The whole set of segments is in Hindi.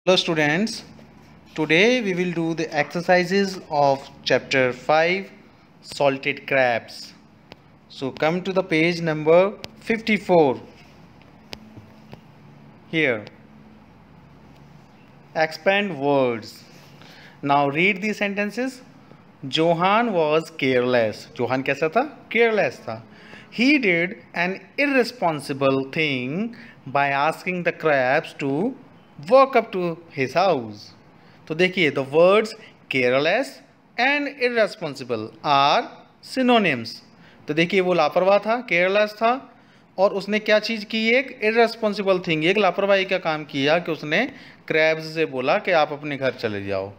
Hello students, today we will do the exercises of chapter 5 salted crabs. So come to the page number 54. Here, expand words. Now read these sentences. Johan was careless. Johan कैसा था? Careless था. He did an irresponsible thing by asking the crabs to walk up to his house. तो देखिए, the words careless and irresponsible are synonyms. तो देखिए, वो लापरवाह था, careless था, और उसने क्या चीज़ की? एक irresponsible thing, एक लापरवाही का काम किया कि उसने क्रैब्स से बोला कि आप अपने घर चले जाओ.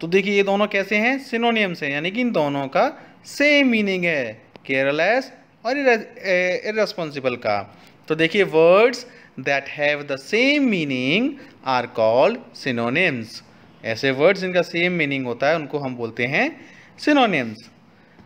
तो देखिए, ये दोनों कैसे हैं? सिनोनियम्स हैं, यानी कि इन दोनों का सेम मीनिंग है, केयरलेस और इररेस्पॉन्सिबल का. तो देखिए, words that have the same meaning are called synonyms. ऐसे वर्ड्स जिनका सेम मीनिंग होता है उनको हम बोलते हैं सिनोनिम्स,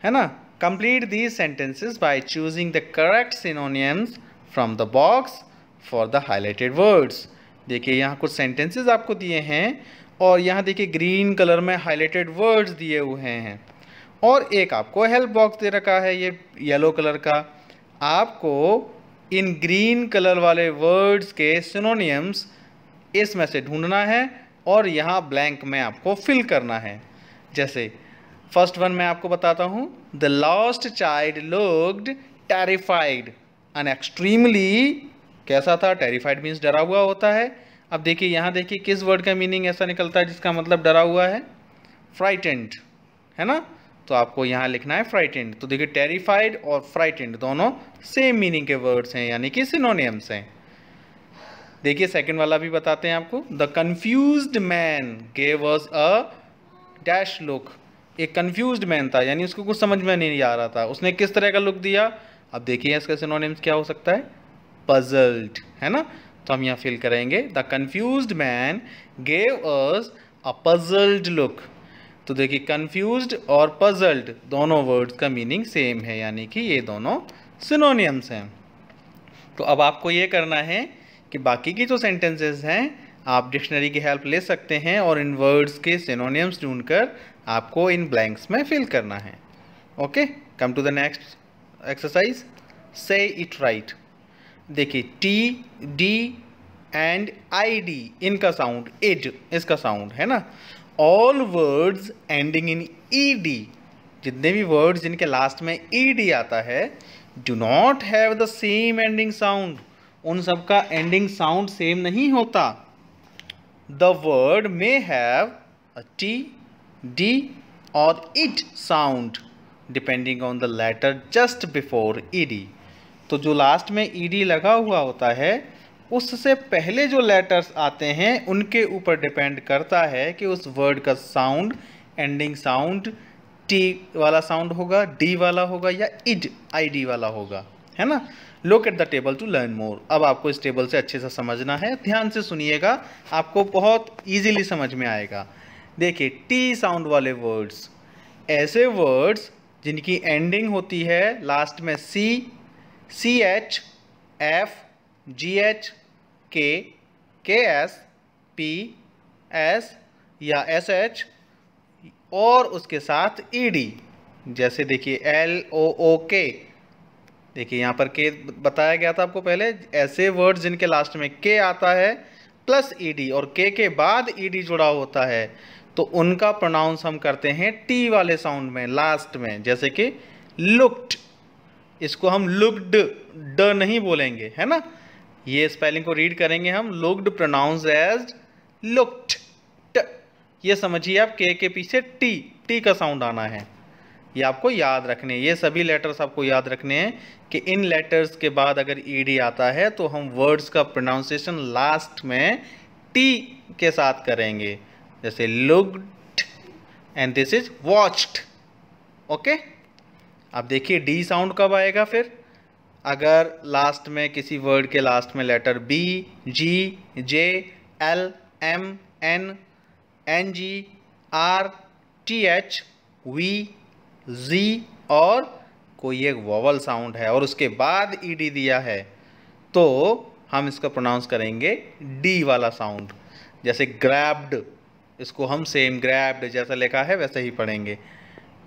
है ना. Complete these sentences by choosing the correct synonyms from the box for the highlighted words. देखिए, यहाँ कुछ सेंटेंसेस आपको दिए हैं और यहाँ देखिए ग्रीन कलर में हाईलाइटेड वर्ड्स दिए हुए हैं, और एक आपको हेल्प बॉक्स दे रखा है ये येलो कलर का. आपको इन ग्रीन कलर वाले वर्ड्स के सिनोनिम्स इसमें से ढूंढना है और यहाँ ब्लैंक में आपको फिल करना है. जैसे फर्स्ट वन मैं आपको बताता हूँ. The lost child looked terrified and extremely. कैसा था? टेरिफाइड मीन्स डरा हुआ होता है. अब देखिए, यहाँ देखिए किस वर्ड का मीनिंग ऐसा निकलता है जिसका मतलब डरा हुआ है? फ्राइटेंड, है ना. तो आपको यहाँ लिखना है फ्राइटेंड. तो देखिए, टेरिफाइड और फ्राइटेंड दोनों सेम मीनिंग के वर्ड्स हैं, यानी कि सिनोनिम्स हैं. देखिए, सेकंड वाला भी बताते हैं आपको. The confused man gave us a dash look. एक कंफ्यूज्ड मैन था, यानी उसको कुछ समझ में नहीं आ रहा था. उसने किस तरह का लुक दिया? अब देखिए, इसका सिनोनिम्स क्या हो सकता है? पजल्ड, है ना. तो हम यहाँ फिल करेंगे. The confused man gave us a puzzled look. तो देखिए, कंफ्यूज्ड और पजल्ड दोनों वर्ड्स का मीनिंग सेम है, यानी कि ये दोनों सिनोनिम्स हैं. तो अब आपको ये करना है कि बाकी की जो सेंटेंसेस हैं आप डिक्शनरी की हेल्प ले सकते हैं और इन वर्ड्स के सिनोनिम्स ढूंढकर आपको इन ब्लैंक्स में फिल करना है. Okay, come to the next exercise. Say it right. देखिए, T, D and I D इनका साउंड, इड इसका साउंड है ना. All words ending in E D, जितने भी वर्ड्स जिनके लास्ट में ई डी आता है, do not have the same ending sound. उन सब का एंडिंग साउंड सेम नहीं होता. The word may have a T, D और it sound depending on the letter just before E D. तो जो लास्ट में ई डी लगा हुआ होता है उससे पहले जो लेटर्स आते हैं उनके ऊपर डिपेंड करता है कि उस वर्ड का साउंड, एंडिंग साउंड टी वाला साउंड होगा, डी वाला होगा या इड आई डी वाला होगा, है ना. Look at the table to learn more. अब आपको इस टेबल से अच्छे से समझना है, ध्यान से सुनिएगा, आपको बहुत ईजीली समझ में आएगा. देखिए, टी साउंड वाले वर्ड्स, ऐसे वर्ड्स जिनकी एंडिंग होती है लास्ट में C, C H, F, G H, K S, P S या एस एच और उसके साथ ई डी. जैसे देखिए, एल ओ ओ के. देखिए, यहाँ पर के बताया गया था आपको पहले. ऐसे वर्ड्स जिनके लास्ट में के आता है प्लस ई डी और के बाद ई डी जुड़ा होता है तो उनका प्रोनाउंस हम करते हैं टी वाले साउंड में लास्ट में. जैसे कि लुक्ड, इसको हम लुक्ड ड नहीं बोलेंगे, है ना. ये स्पेलिंग को रीड करेंगे हम. Looked pronounce as looked. ये समझिए आप, के पीछे टी, टी का साउंड आना है. ये आपको याद रखने, ये सभी लेटर्स आपको याद रखने हैं कि इन लेटर्स के बाद अगर ई डी आता है तो हम वर्ड्स का प्रोनाउंसिएशन लास्ट में टी के साथ करेंगे. जैसे looked and this is watched. Okay, अब देखिए डी साउंड कब आएगा फिर? अगर लास्ट में किसी वर्ड के लास्ट में letter B, G, J, L, M, N, N G, R, T H, V, G और कोई एक वॉवल साउंड है और उसके बाद ई डी दिया है तो हम इसका प्रोनाउंस करेंगे डी वाला साउंड. जैसे ग्रैब्ड, इसको हम सेम ग्रैब्ड जैसा लिखा है वैसे ही पढ़ेंगे।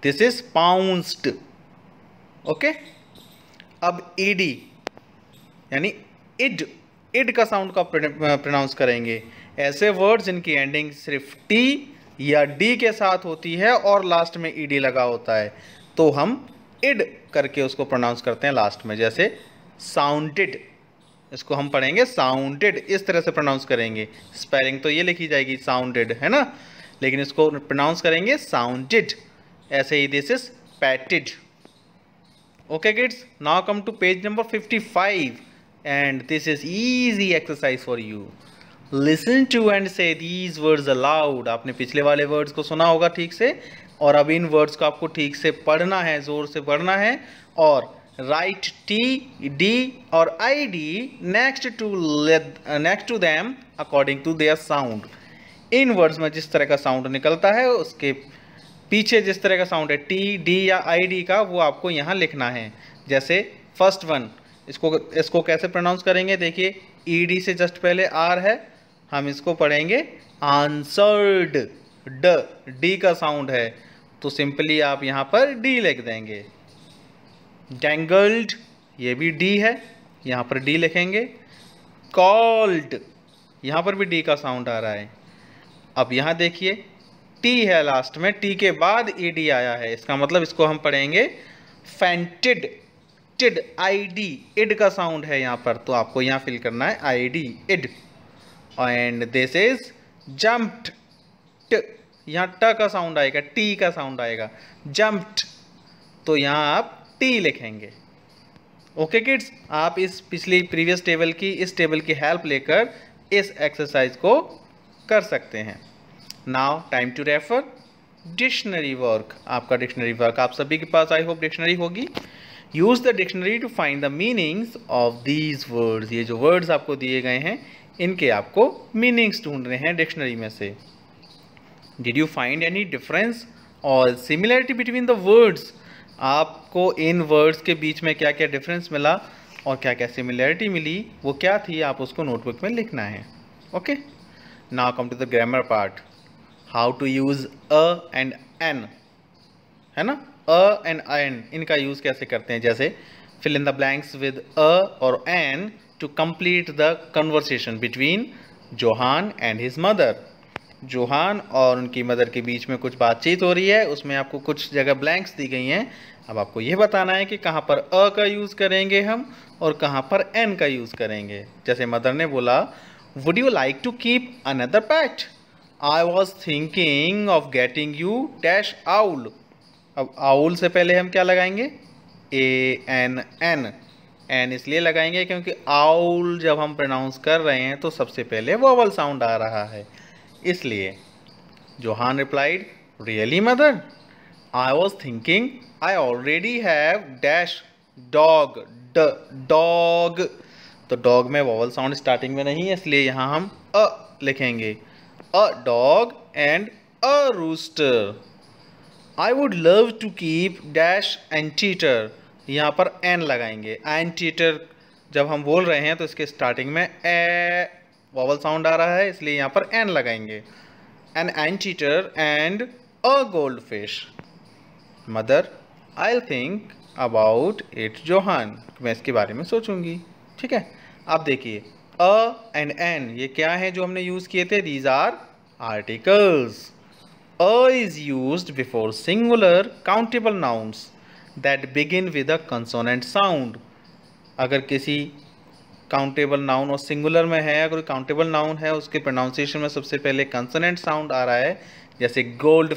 This is pounced. ओके, अब ईडी यानी इड, इड का साउंड का प्रोनाउंस करेंगे। ऐसे वर्ड जिनकी एंडिंग सिर्फ टी या डी के साथ होती है और लास्ट में ईडी लगा होता है, तो हम इड करके उसको प्रोनाउंस करते हैं लास्ट में। जैसे साउंडेड, इसको हम पढ़ेंगे साउंडेड, इस तरह से प्रोनाउंस करेंगे। स्पेलिंग तो ये लिखी जाएगी साउंडेड, है ना, लेकिन इसको प्रोनाउंस करेंगे साउंडेड। ऐसे ही this is patted. Okay kids, now come to page number 55 and this is easy exercise for you. Listen to and say these words aloud. आपने पिछले वाले वर्ड्स को सुना होगा ठीक से, और अब इन वर्ड्स को आपको ठीक से पढ़ना है, जोर से पढ़ना है। और राइट टी, डी और I D next to them according to their sound. इन वर्ड्स में जिस तरह का साउंड निकलता है उसके पीछे जिस तरह का साउंड है टी, डी या आई डी का, वो आपको यहाँ लिखना है। जैसे फर्स्ट वन, इसको कैसे प्रोनाउंस करेंगे, देखिए ई डी से जस्ट पहले आर है, हम इसको पढ़ेंगे आंसर्ड। ड, डी का साउंड है तो सिंपली आप यहाँ पर डी लिख देंगे। डैंगल्ड, ये भी डी है, यहाँ पर डी लिखेंगे। कॉल्ड, यहाँ पर भी डी का साउंड आ रहा है। अब यहाँ देखिए टी है लास्ट में, टी के बाद ईडी आया है, इसका मतलब इसको हम पढ़ेंगे फेंटेड। टिड, आई डी, इड का साउंड है यहाँ पर, तो आपको यहाँ फिल करना है I D, id. And this is jumped. ट, यहाँ ट का साउंड आएगा, टी का साउंड आएगा। जम्प्ड, तो यहाँ आप टी लिखेंगे। ओके किड्स, आप इस प्रीवियस टेबल की, इस टेबल की हेल्प लेकर इस एक्सरसाइज को कर सकते हैं। Now time to refer dictionary work. आपका डिक्शनरी वर्क आप सभी के पास आई होप डिक्शनरी होगी। Use the dictionary to find the meanings of these words. ये जो वर्ड्स आपको दिए गए हैं इनके आपको मीनिंग्स ढूंढने हैं डिक्शनरी में से। Did you find any difference और सिमिलरिटी बिटवीन द वर्ड्स। आपको इन वर्ड्स के बीच में क्या क्या डिफरेंस मिला और क्या क्या सिमिलरिटी मिली, वो क्या थी, आप उसको नोटबुक में लिखना है। Okay, now come to the grammar part. How to use a and an, है ना, अ एंड एन, इनका यूज कैसे करते हैं। जैसे fill in the blanks with a और an to complete the conversation between Johan and his mother. Johan और उनकी मदर के बीच में कुछ बातचीत हो रही है, उसमें आपको कुछ जगह ब्लैंक्स दी गई हैं। अब आपको यह बताना है कि कहाँ पर अ का यूज़ करेंगे हम और कहाँ पर एन का यूज़ करेंगे। जैसे मदर ने बोला, would you like to keep another pet. I was thinking of getting you dash owl. अब आउल से पहले हम क्या लगाएंगे, ए एन एन। एन इसलिए लगाएंगे क्योंकि आउल जब हम प्रोनाउंस कर रहे हैं तो सबसे पहले वोवल साउंड आ रहा है, इसलिए। Johann replied, really mother, I was thinking I already have dash dog. Dog, तो डॉग में वोवल साउंड स्टार्टिंग में नहीं है, इसलिए यहाँ हम अ लिखेंगे। A dog and a rooster. I would love to keep dash anteater. यहाँ पर एन लगाएंगे। एंटीटर जब हम बोल रहे हैं तो इसके स्टार्टिंग में ए वोवल साउंड आ रहा है, इसलिए यहाँ पर एन लगाएंगे। An anteater and a goldfish. Mother, I think about it Johann. मैं इसके बारे में सोचूंगी, ठीक है। अब देखिए अ एंड एन ये क्या है जो हमने यूज़ किए थे, these are articles. A is used before singular countable nouns that begin with a consonant sound. अगर किसी काउंटेबल नाउन और सिंगुलर में है, अगर काउंटेबल नाउन है उसके प्रोनाउंसिएशन में सबसे पहले कंसोनेंट साउंड आ रहा है, जैसे गोल्ड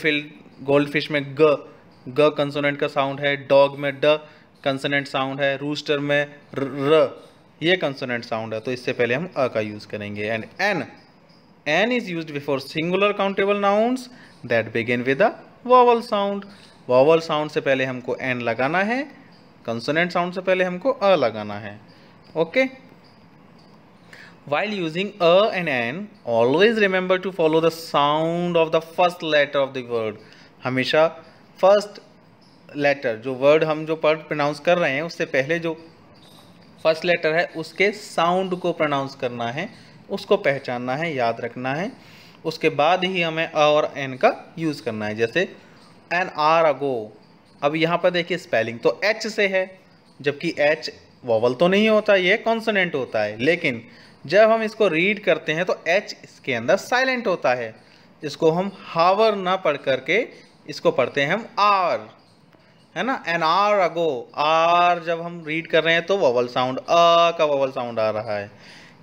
फिश में ग कंसोनेंट का साउंड है, डॉग में ड कंसोनेंट साउंड है, रूस्टर में र ये कंसोनेंट साउंड है, तो इससे पहले हम अ का यूज़ करेंगे। And an is used before singular countable nouns that begin with a vowel sound. Vowel sound से पहले हमको एन लगाना है, कंसोनेंट साउंड से पहले हमको अ लगाना है। Okay, while using a and n always remember to follow the sound of the first letter of the word। हमेशा फर्स्ट लेटर, जो वर्ड हम जो प्रोनाउंस कर रहे हैं उससे पहले जो फर्स्ट लेटर है उसके साउंड को प्रोनाउंस करना है, उसको पहचानना है, याद रखना है। उसके बाद ही हमें अ और एन का यूज़ करना है। जैसे एन आर अगो, अब यहाँ पर देखिए स्पेलिंग तो एच से है, जबकि एच वॉवल तो नहीं होता, ये कॉन्सोनेंट होता है। लेकिन जब हम इसको रीड करते हैं तो एच इसके अंदर साइलेंट होता है। इसको हम हावर ना पढ़ करके इसको पढ़ते हैं हम आर, है ना। एन आर अगो, आर जब हम रीड कर रहे हैं तो वॉवल साउंड अ का वॉवल साउंड आ रहा है,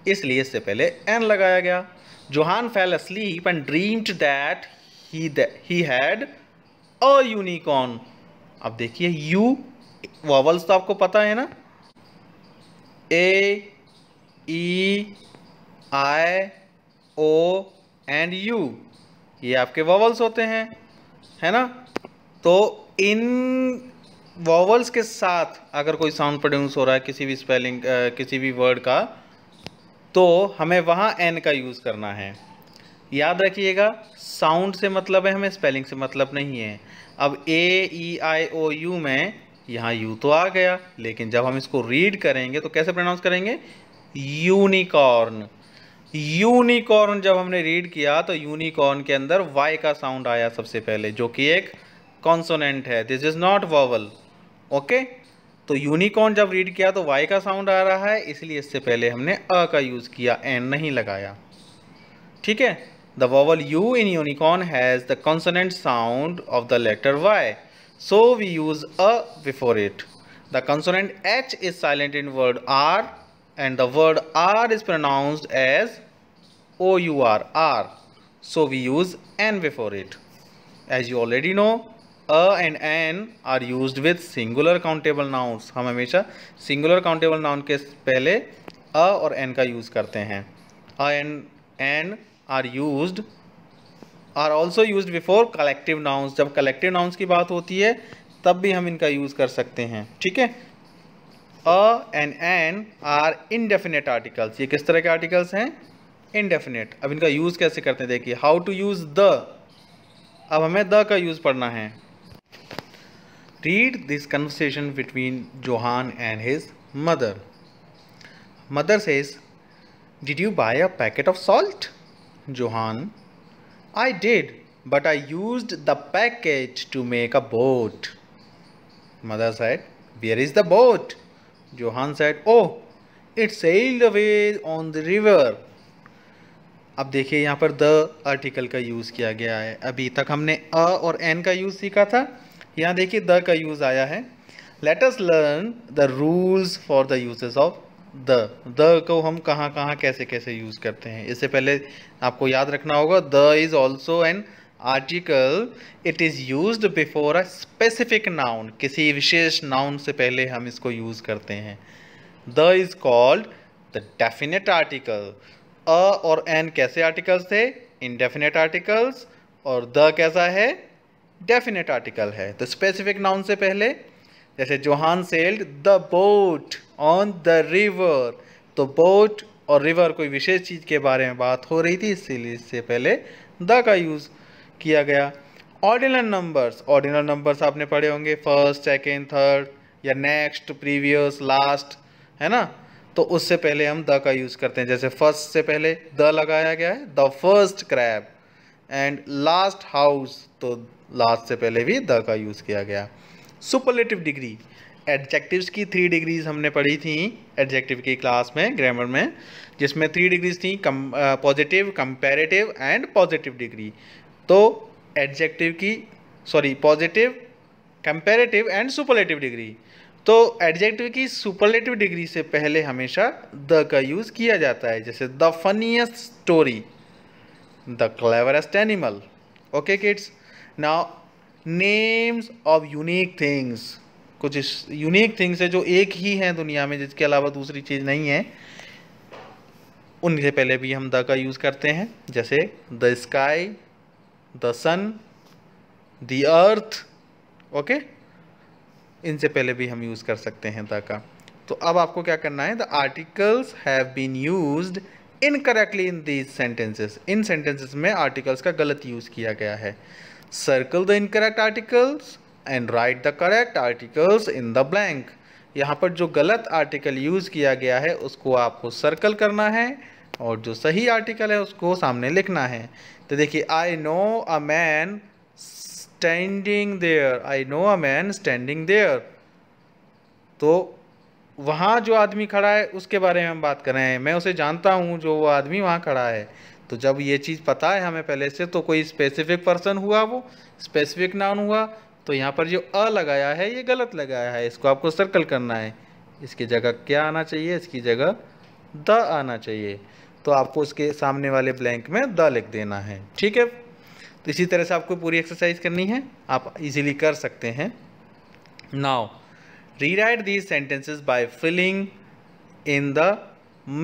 इसलिए इससे पहले एन लगाया गया। Johann fell asleep and dreamed that he had a unicorn। अब देखिए यू वॉवल्स तो आपको पता है ना, ए ई आई ओ एंड यू, ये आपके वॉवल्स होते हैं, है ना। तो इन वॉवल्स के साथ अगर कोई साउंड प्रोड्यूस हो रहा है किसी भी स्पेलिंग किसी भी वर्ड का, तो हमें वहाँ एन का यूज़ करना है। याद रखिएगा, साउंड से मतलब है हमें, स्पेलिंग से मतलब नहीं है। अब ए ई आई ओ यू में यहाँ यू तो आ गया, लेकिन जब हम इसको रीड करेंगे तो कैसे प्रोनाउंस करेंगे, यूनिकॉर्न। यूनिकॉर्न जब हमने रीड किया तो यूनिकॉर्न के अंदर वाई का साउंड आया सबसे पहले, जो कि एक कॉन्सोनेंट है, this is not vowel. Okay, तो यूनिकॉर्न जब रीड किया तो वाई का साउंड आ रहा है, इसलिए इससे पहले हमने अ का यूज़ किया, एन नहीं लगाया। ठीक है, the vowel u in unicorn has the consonant sound of the letter y, so we use a before it. The consonant h is silent in word hour and the word R is pronounced as O-U-R, R. So we use N before it. As you already know, A and N are used with singular countable nouns. हम हमेशा singular countable noun के पहले A और N का use करते हैं। A and N are also used before collective nouns. जब collective nouns की बात होती है तब भी हम इनका use कर सकते हैं। ठीक है, A and N are indefinite articles। ये किस तरह के आर्टिकल्स हैं, indefinite। अब इनका यूज़ कैसे करते हैं, देखिए हाउ टू यूज़ द। अब हमें द का यूज़ पढ़ना है। Read this conversation between Johan and his mother. Mother says, did you buy a packet of salt? Johann, I did, but I used the packet to make a boat. Mother said, where is the boat? Johann said, "Oh, it sailed away on the river." अब देखिए यहाँ पर द आर्टिकल का यूज़ किया गया है। अभी तक हमने अ और एन का यूज़ सीखा था, यहाँ देखिए द का यूज़ आया है। Let us learn the rules for the uses of the को हम कहाँ कहाँ कैसे कैसे यूज़ करते हैं। इससे पहले आपको याद रखना होगा, the is also an article, it is used before a specific noun. किसी विशेष नाउन से पहले हम इसको यूज़ करते हैं। The is called the definite article. A और एन कैसे आर्टिकल्स थे, इनडेफिनेट आर्टिकल्स, और द कैसा है, डेफिनेट आर्टिकल है। तो स्पेसिफिक नाउन से पहले, जैसे Johann sailed the boat on the river, तो बोट और रिवर कोई विशेष चीज़ के बारे में बात हो रही थी, इसीलिए इससे पहले द का यूज़ किया गया। ऑर्डिनल नंबर्स आपने पढ़े होंगे, फर्स्ट, सेकेंड, थर्ड, या नेक्स्ट, प्रीवियस, लास्ट, है ना। तो उससे पहले हम द का यूज़ करते हैं। जैसे फर्स्ट से पहले द लगाया गया है, the first crab, and last house, तो लास्ट से पहले भी द का यूज़ किया गया। सुपरलेटिव डिग्री, एडजेक्टिव्स की 3 डिग्रीज हमने पढ़ी थी एडजेक्टिव की क्लास में, ग्रामर में, जिसमें 3 डिग्रीज थी, positive, comparative and positive degree. तो एडजेक्टिव की positive, comparative and superlative degree. तो एडजेक्टिव की सुपरलेटिव डिग्री से पहले हमेशा द का यूज़ किया जाता है। जैसे the funniest story, the cleverest animal. Okay kids, now names of unique things, कुछ यूनिक थिंग्स है जो एक ही हैं दुनिया में, जिसके अलावा दूसरी चीज़ नहीं है, उनसे पहले भी हम द का यूज़ करते हैं। जैसे the sky, the sun, the earth. Okay, इनसे पहले भी हम यूज़ कर सकते हैं द का। तो अब आपको क्या करना है, the articles have been used incorrectly in these sentences. इन सेंटेंसेस में आर्टिकल्स का गलत यूज़ किया गया है। Circle the incorrect articles and write the correct articles in the blank. यहाँ पर जो गलत आर्टिकल यूज़ किया गया है उसको आपको सर्कल करना है, और जो सही आर्टिकल है उसको सामने लिखना है। तो देखिए, I know a man standing there, I know a man standing there, तो वहाँ जो आदमी खड़ा है उसके बारे में हम बात कर रहे हैं, मैं उसे जानता हूँ जो वो आदमी वहाँ खड़ा है। तो जब ये चीज़ पता है हमें पहले से, तो कोई स्पेसिफिक पर्सन हुआ, वो स्पेसिफिक नाउन हुआ। तो यहाँ पर जो अ लगाया है ये गलत लगाया है, इसको आपको सर्कल करना है। इसकी जगह क्या आना चाहिए, इसकी जगह द आना चाहिए। तो आपको इसके सामने वाले ब्लैंक में द लिख देना है, ठीक है। तो इसी तरह से आपको पूरी एक्सरसाइज करनी है, आप इजीली कर सकते हैं। Now rewrite these sentences by filling in the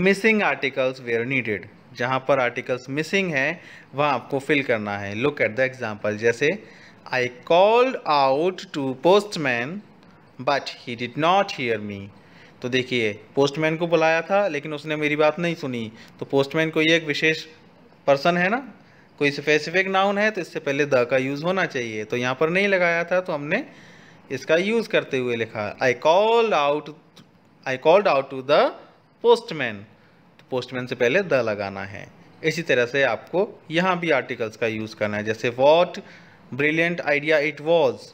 missing articles where needed। जहाँ पर आर्टिकल्स मिसिंग है वहाँ आपको फिल करना है। लुक एट द एग्जाम्पल, जैसे I called out to postman but he did not hear me. तो देखिए, पोस्टमैन को बुलाया था लेकिन उसने मेरी बात नहीं सुनी। तो पोस्टमैन कोई एक विशेष पर्सन है ना, कोई स्पेसिफिक नाउन है, तो इससे पहले द का यूज़ होना चाहिए। तो यहाँ पर नहीं लगाया था, तो हमने इसका यूज़ करते हुए लिखा I called out to the postman. तो पोस्टमैन से पहले द लगाना है। इसी तरह से आपको यहाँ भी आर्टिकल्स का यूज़ करना है, जैसे what brilliant idea it was.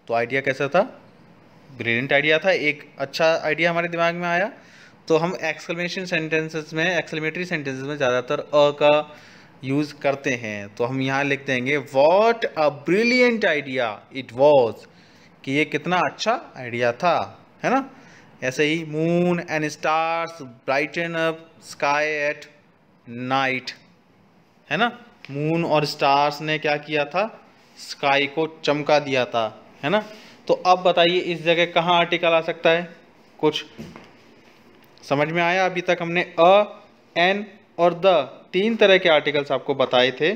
तो आइडिया कैसा था, ब्रिलियंट आइडिया था, एक अच्छा आइडिया हमारे दिमाग में आया। तो हम एक्सक्लेमेटरी सेंटेंसेस में ज़्यादातर अ का यूज़ करते हैं। तो हम यहाँ लिख देंगे what a brilliant idea it was, कि ये कितना अच्छा आइडिया था, है ना। ऐसे ही moon and stars brighten up sky at night, है ना। मून और स्टार्स ने क्या किया था, स्काई को चमका दिया था, है ना। तो अब बताइए इस जगह कहाँ आर्टिकल आ सकता है, कुछ समझ में आया। अभी तक हमने अ, एन और द तीन तरह के आर्टिकल्स आपको बताए थे।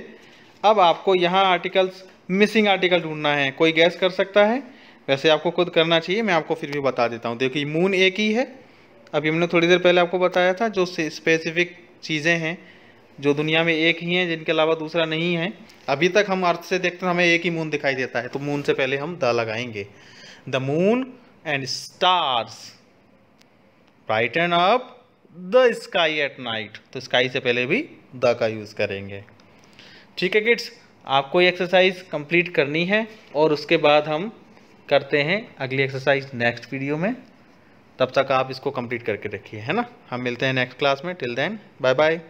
अब आपको यहाँ आर्टिकल्स, मिसिंग आर्टिकल ढूंढना है। कोई गैस कर सकता है, वैसे आपको खुद करना चाहिए, मैं आपको फिर भी बता देता हूँ। देखिए, मून एक ही है, अभी हमने थोड़ी देर पहले आपको बताया था। जो स्पेसिफिक चीज़ें हैं जो दुनिया में एक ही हैं, जिनके अलावा दूसरा नहीं है, अभी तक हम अर्थ से देखते हैं हमें एक ही मून दिखाई देता है। तो मून से पहले हम द लगाएंगे। The moon and stars brighten up the sky at night. तो स्काई से पहले भी द का यूज़ करेंगे, ठीक है किड्स। आपको ये एक्सरसाइज कंप्लीट करनी है और उसके बाद हम करते हैं अगली एक्सरसाइज नेक्स्ट वीडियो में। तब तक आप इसको कंप्लीट करके रखिए, है ना। हम मिलते हैं नेक्स्ट क्लास में। Till then bye bye.